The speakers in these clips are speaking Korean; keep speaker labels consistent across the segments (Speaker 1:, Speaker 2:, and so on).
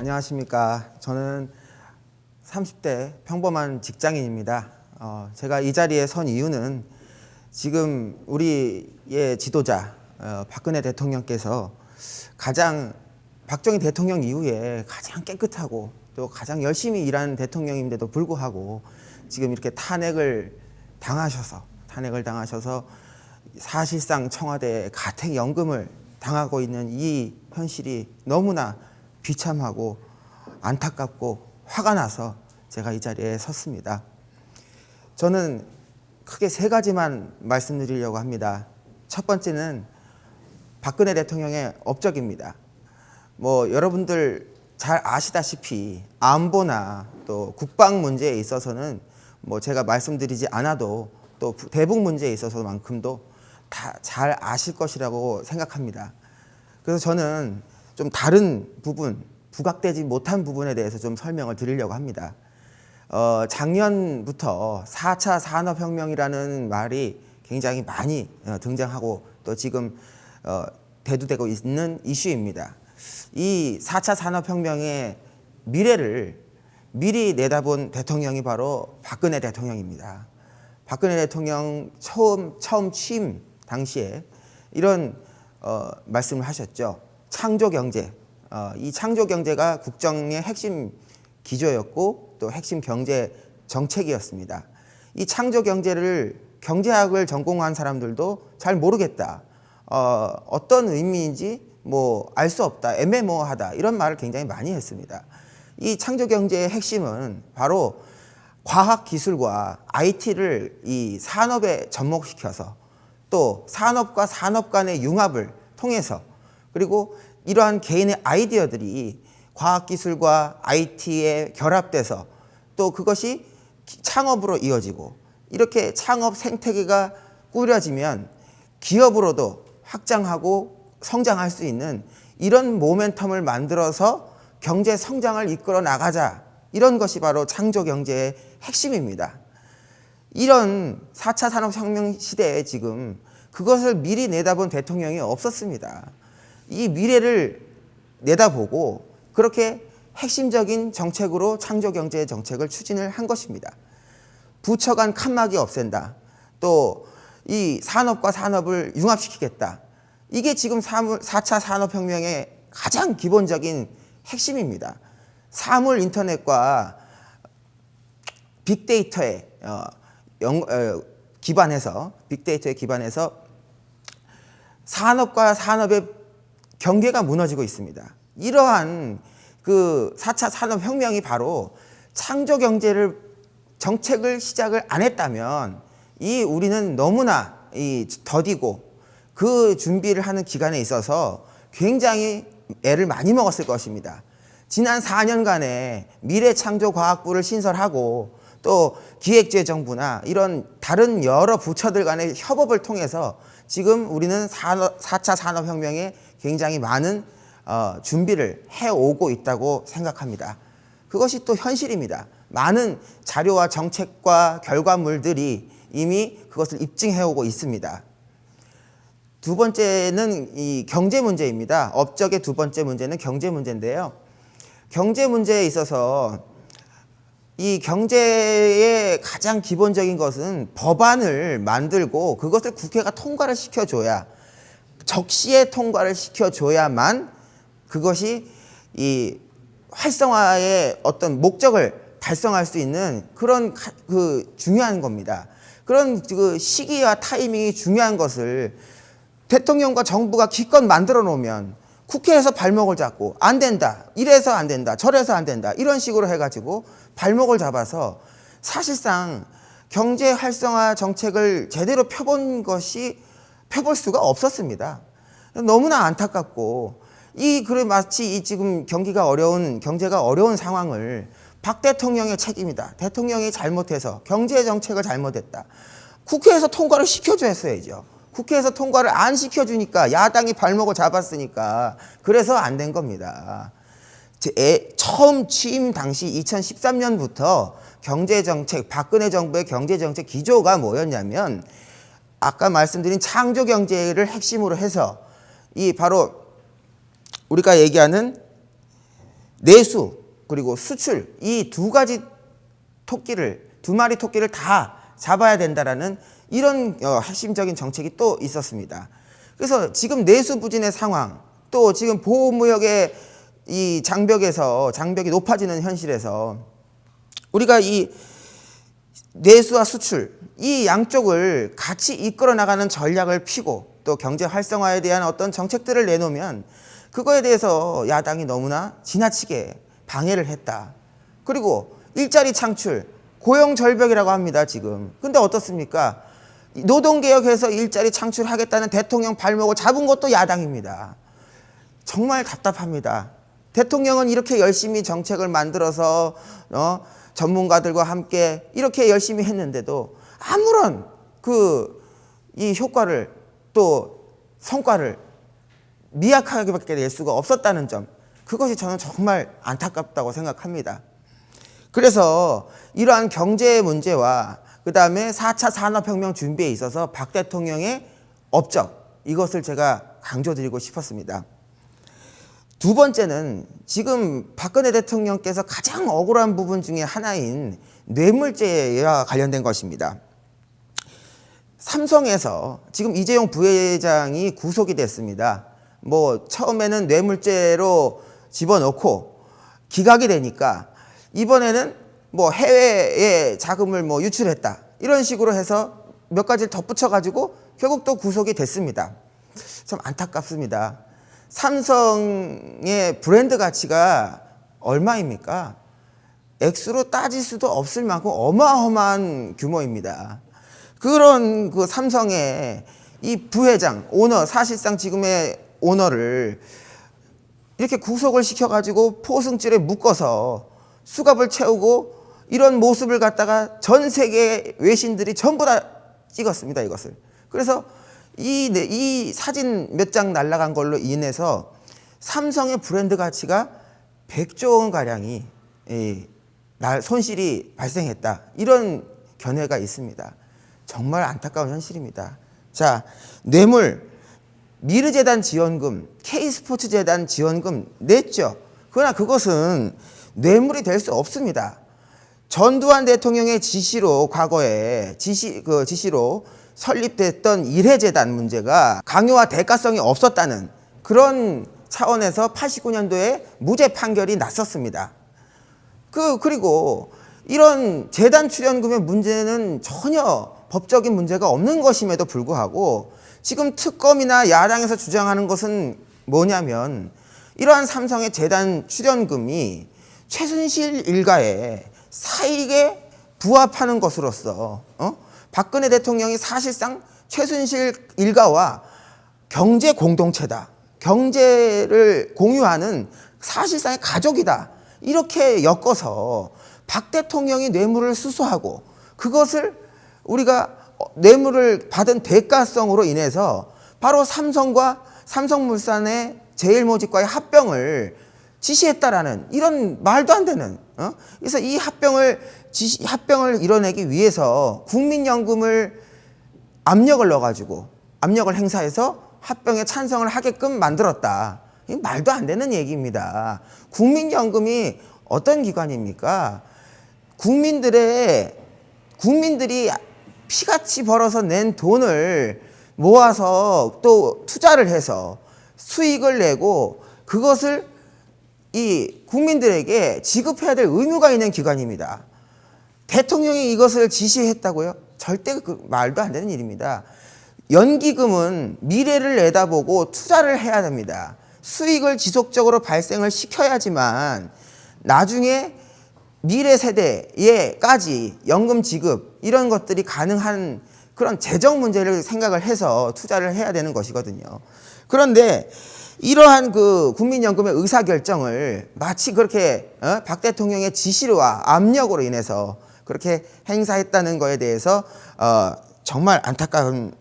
Speaker 1: 안녕하십니까. 저는 30대 평범한 직장인입니다. 제가 이 자리에 선 이유는 지금 우리의 지도자 박근혜 대통령께서 박정희 대통령 이후에 가장 깨끗하고 또 가장 열심히 일하는 대통령인데도 불구하고 지금 이렇게 탄핵을 당하셔서 사실상 청와대에 가택연금을 당하고 있는 이 현실이 너무나 비참하고 안타깝고 화가 나서 제가 이 자리에 섰습니다. 저는 크게 세 가지만 말씀드리려고 합니다. 첫 번째는 박근혜 대통령의 업적입니다. 여러분들 잘 아시다시피 안보나 또 국방 문제에 있어서는 제가 말씀드리지 않아도 또 대북 문제에 있어서만큼도 다 잘 아실 것이라고 생각합니다. 그래서 저는 좀 다른 부분, 부각되지 못한 부분에 대해서 좀 설명을 드리려고 합니다. 작년부터 4차 산업혁명이라는 말이 굉장히 많이 등장하고 또 지금 대두되고 있는 이슈입니다. 이 4차 산업혁명의 미래를 미리 내다본 대통령이 바로 박근혜 대통령입니다. 박근혜 대통령 처음 취임 당시에 이런 말씀을 하셨죠. 창조경제. 이 창조경제가 국정의 핵심 기조였고 또 핵심 경제 정책이었습니다. 이 창조경제를 경제학을 전공한 사람들도 잘 모르겠다. 어떤 의미인지 알 수 없다. 애매모호하다. 이런 말을 굉장히 많이 했습니다. 이 창조경제의 핵심은 바로 과학기술과 IT를 이 산업에 접목시켜서 또 산업과 산업 간의 융합을 통해서 그리고 이러한 개인의 아이디어들이 과학기술과 IT에 결합돼서 또 그것이 창업으로 이어지고 이렇게 창업 생태계가 꾸려지면 기업으로도 확장하고 성장할 수 있는 이런 모멘텀을 만들어서 경제 성장을 이끌어 나가자. 이런 것이 바로 창조경제의 핵심입니다. 이런 4차 산업혁명 시대에 지금 그것을 미리 내다본 대통령이 없었습니다. 이 미래를 내다보고 그렇게 핵심적인 정책으로 창조경제 정책을 추진을 한 것입니다. 부처 간 칸막이 없앤다. 또 이 산업과 산업을 융합시키겠다. 이게 지금 4차 산업혁명의 가장 기본적인 핵심입니다. 사물 인터넷과 빅데이터에 기반해서 산업과 산업의 경계가 무너지고 있습니다. 이러한 그 4차 산업혁명이 바로 창조경제를 정책을 시작을 안 했다면 우리는 너무나 더디고 그 준비를 하는 기간에 있어서 굉장히 애를 많이 먹었을 것입니다. 지난 4년간의 미래창조과학부를 신설하고 또 기획재정부나 이런 다른 여러 부처들 간의 협업을 통해서 지금 우리는 4차 산업혁명에 굉장히 많은 준비를 해오고 있다고 생각합니다. 그것이 또 현실입니다. 많은 자료와 정책과 결과물들이 이미 그것을 입증해오고 있습니다. 두 번째는 이 경제 문제입니다. 업적의 두 번째 문제는 경제 문제인데요. 경제 문제에 있어서 이 경제의 가장 기본적인 것은 법안을 만들고 그것을 국회가 통과를 시켜줘야 적시에 통과를 시켜줘야만 그것이 이 활성화의 어떤 목적을 달성할 수 있는 그런 중요한 겁니다. 그런 그 시기와 타이밍이 중요한 것을 대통령과 정부가 기껏 만들어 놓으면 국회에서 발목을 잡고 안 된다. 이래서 안 된다. 저래서 안 된다. 이런 식으로 해가지고 발목을 잡아서 사실상 경제 활성화 정책을 제대로 펴볼 수가 없었습니다. 너무나 안타깝고 마치 지금 경제가 어려운 상황을 박 대통령의 책임이다. 대통령이 잘못해서 경제 정책을 잘못했다. 국회에서 통과를 시켜줬어야죠. 국회에서 통과를 안 시켜주니까 야당이 발목을 잡았으니까 그래서 안 된 겁니다. 처음 취임 당시 2013년부터 경제정책, 박근혜 정부의 경제정책 기조가 뭐였냐면 아까 말씀드린 창조경제를 핵심으로 해서 이 바로 우리가 얘기하는 내수 그리고 수출 이 두 가지 두 마리 토끼를 다 잡아야 된다라는 이런 핵심적인 정책이 또 있었습니다. 그래서 지금 내수 부진의 상황, 또 지금 보호무역의 이 장벽이 높아지는 현실에서 우리가 이 내수와 수출 이 양쪽을 같이 이끌어 나가는 전략을 피고 또 경제 활성화에 대한 어떤 정책들을 내놓으면 그거에 대해서 야당이 너무나 지나치게 방해를 했다. 그리고 일자리 창출, 고용 절벽이라고 합니다, 지금. 근데 어떻습니까? 노동개혁해서 일자리 창출하겠다는 대통령 발목을 잡은 것도 야당입니다. 정말 답답합니다. 대통령은 이렇게 열심히 정책을 만들어서 전문가들과 함께 이렇게 열심히 했는데도 아무런 이 효과를 또 성과를 미약하게밖에 낼 수가 없었다는 점, 그것이 저는 정말 안타깝다고 생각합니다. 그래서 이러한 경제 문제와 그 다음에 4차 산업혁명 준비에 있어서 박 대통령의 업적, 이것을 제가 강조드리고 싶었습니다. 두 번째는 지금 박근혜 대통령께서 가장 억울한 부분 중에 하나인 뇌물죄와 관련된 것입니다. 삼성에서 지금 이재용 부회장이 구속이 됐습니다. 처음에는 뇌물죄로 집어넣고 기각이 되니까 이번에는 해외에 자금을 유출했다 이런 식으로 해서 몇 가지를 덧붙여가지고 결국 또 구속이 됐습니다. 참 안타깝습니다. 삼성의 브랜드 가치가 얼마입니까? 액수로 따질 수도 없을 만큼 어마어마한 규모입니다. 그런 삼성의 이 부회장, 오너, 사실상 지금의 오너를 이렇게 구속을 시켜가지고 포승줄에 묶어서 수갑을 채우고 이런 모습을 갖다가 전 세계 외신들이 전부 다 찍었습니다, 이것을. 그래서 이 사진 몇 장 날아간 걸로 인해서 삼성의 브랜드 가치가 100조 원가량이 손실이 발생했다. 이런 견해가 있습니다. 정말 안타까운 현실입니다. 자, 뇌물, 미르재단 지원금, K스포츠재단 지원금 냈죠. 그러나 그것은 뇌물이 될 수 없습니다. 전두환 대통령의 지시로 과거에 지시로 설립됐던 일해재단 문제가 강요와 대가성이 없었다는 그런 차원에서 89년도에 무죄 판결이 났었습니다. 그리고 이런 재단 출연금의 문제는 전혀 법적인 문제가 없는 것임에도 불구하고 지금 특검이나 야당에서 주장하는 것은 뭐냐면 이러한 삼성의 재단 출연금이 최순실 일가의 사익에 부합하는 것으로서 박근혜 대통령이 사실상 최순실 일가와 경제 공동체다. 경제를 공유하는 사실상의 가족이다. 이렇게 엮어서 박 대통령이 뇌물을 수수하고 그것을 우리가 뇌물을 받은 대가성으로 인해서 바로 삼성물산의 제일모직과의 합병을 지시했다라는 이런 말도 안 되는 그래서 이 합병을 이뤄내기 위해서 국민연금을 압력을 넣어가지고 압력을 행사해서 합병에 찬성을 하게끔 만들었다. 이 말도 안 되는 얘기입니다. 국민연금이 어떤 기관입니까? 국민들이 피같이 벌어서 낸 돈을 모아서 또 투자를 해서 수익을 내고 그것을 이 국민들에게 지급해야 될 의무가 있는 기관입니다. 대통령이 이것을 지시했다고요? 절대 말도 안 되는 일입니다. 연기금은 미래를 내다보고 투자를 해야 됩니다. 수익을 지속적으로 발생을 시켜야지만 나중에 미래 세대에까지 연금 지급 이런 것들이 가능한 그런 재정 문제를 생각을 해서 투자를 해야 되는 것이거든요. 그런데 이러한 국민연금의 의사결정을 마치 그렇게 박 대통령의 지시와 압력으로 인해서 그렇게 행사했다는 거에 대해서 정말 안타까운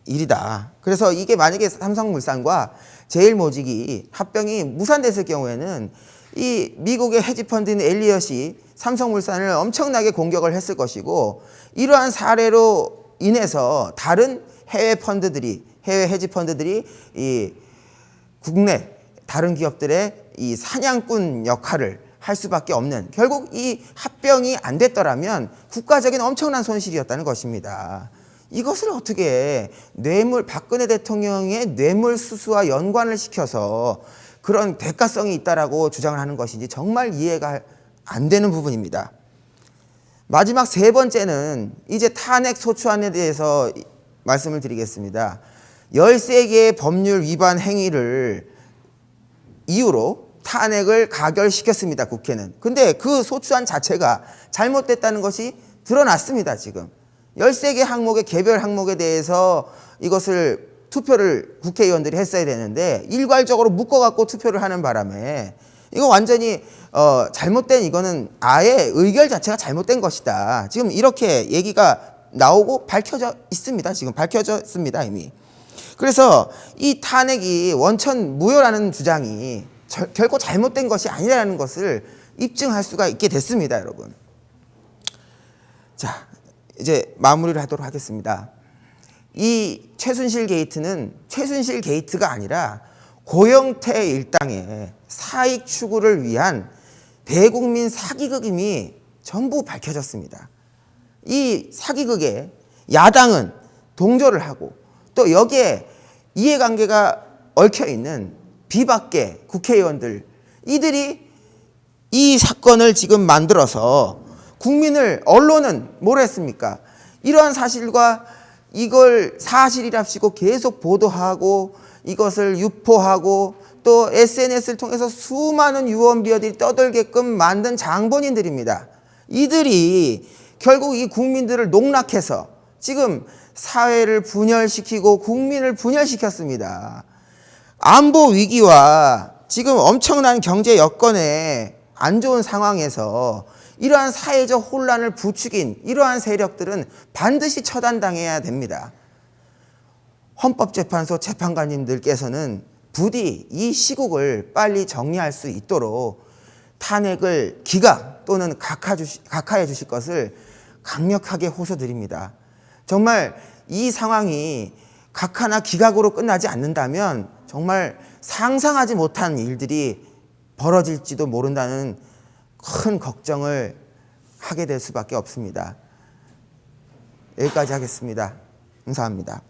Speaker 1: 일이다. 그래서 이게 만약에 삼성물산과 제일모직이 합병이 무산됐을 경우에는 이 미국의 헤지펀드인 엘리엇이 삼성물산을 엄청나게 공격을 했을 것이고 이러한 사례로 인해서 다른 해외 헤지펀드들이 이 국내 다른 기업들의 이 사냥꾼 역할을 할 수밖에 없는, 결국 이 합병이 안 됐더라면 국가적인 엄청난 손실이었다는 것입니다. 이것을 어떻게 박근혜 대통령의 뇌물수수와 연관을 시켜서 그런 대가성이 있다라고 주장을 하는 것인지 정말 이해가 안 되는 부분입니다. 마지막 세 번째는 이제 탄핵 소추안에 대해서 말씀을 드리겠습니다. 13개의 법률 위반 행위를 이유로 탄핵을 가결시켰습니다, 국회는. 근데 그 소추안 자체가 잘못됐다는 것이 드러났습니다, 지금. 13개 항목의 개별 항목에 대해서 이것을 투표를 국회의원들이 했어야 되는데 일괄적으로 묶어갖고 투표를 하는 바람에 이거 완전히 잘못된, 이거는 아예 의결 자체가 잘못된 것이다. 지금 이렇게 얘기가 나오고 밝혀져 있습니다. 지금 밝혀졌습니다, 이미. 그래서 이 탄핵이 원천 무효라는 주장이 결코 잘못된 것이 아니라는 것을 입증할 수가 있게 됐습니다, 여러분. 자, 이제 마무리를 하도록 하겠습니다. 이 최순실 게이트는 최순실 게이트가 아니라 고영태 일당의 사익 추구를 위한 대국민 사기극임이 전부 밝혀졌습니다. 이 사기극에 야당은 동조를 하고 또 여기에 이해관계가 얽혀있는 비박계 국회의원들, 이들이 이 사건을 지금 만들어서 국민을, 언론은 뭘 했습니까? 이러한 사실과 이걸 사실이랍시고 계속 보도하고 이것을 유포하고 또 SNS를 통해서 수많은 유언비어들이 떠돌게끔 만든 장본인들입니다. 이들이 결국 이 국민들을 농락해서 지금 사회를 분열시키고 국민을 분열시켰습니다. 안보 위기와 지금 엄청난 경제 여건에 안 좋은 상황에서 이러한 사회적 혼란을 부추긴 이러한 세력들은 반드시 처단당해야 됩니다. 헌법재판소 재판관님들께서는 부디 이 시국을 빨리 정리할 수 있도록 탄핵을 기각 또는 각하해 주실 것을 강력하게 호소드립니다. 정말 이 상황이 각하나 기각으로 끝나지 않는다면 정말 상상하지 못한 일들이 벌어질지도 모른다는 큰 걱정을 하게 될 수밖에 없습니다. 여기까지 하겠습니다. 감사합니다.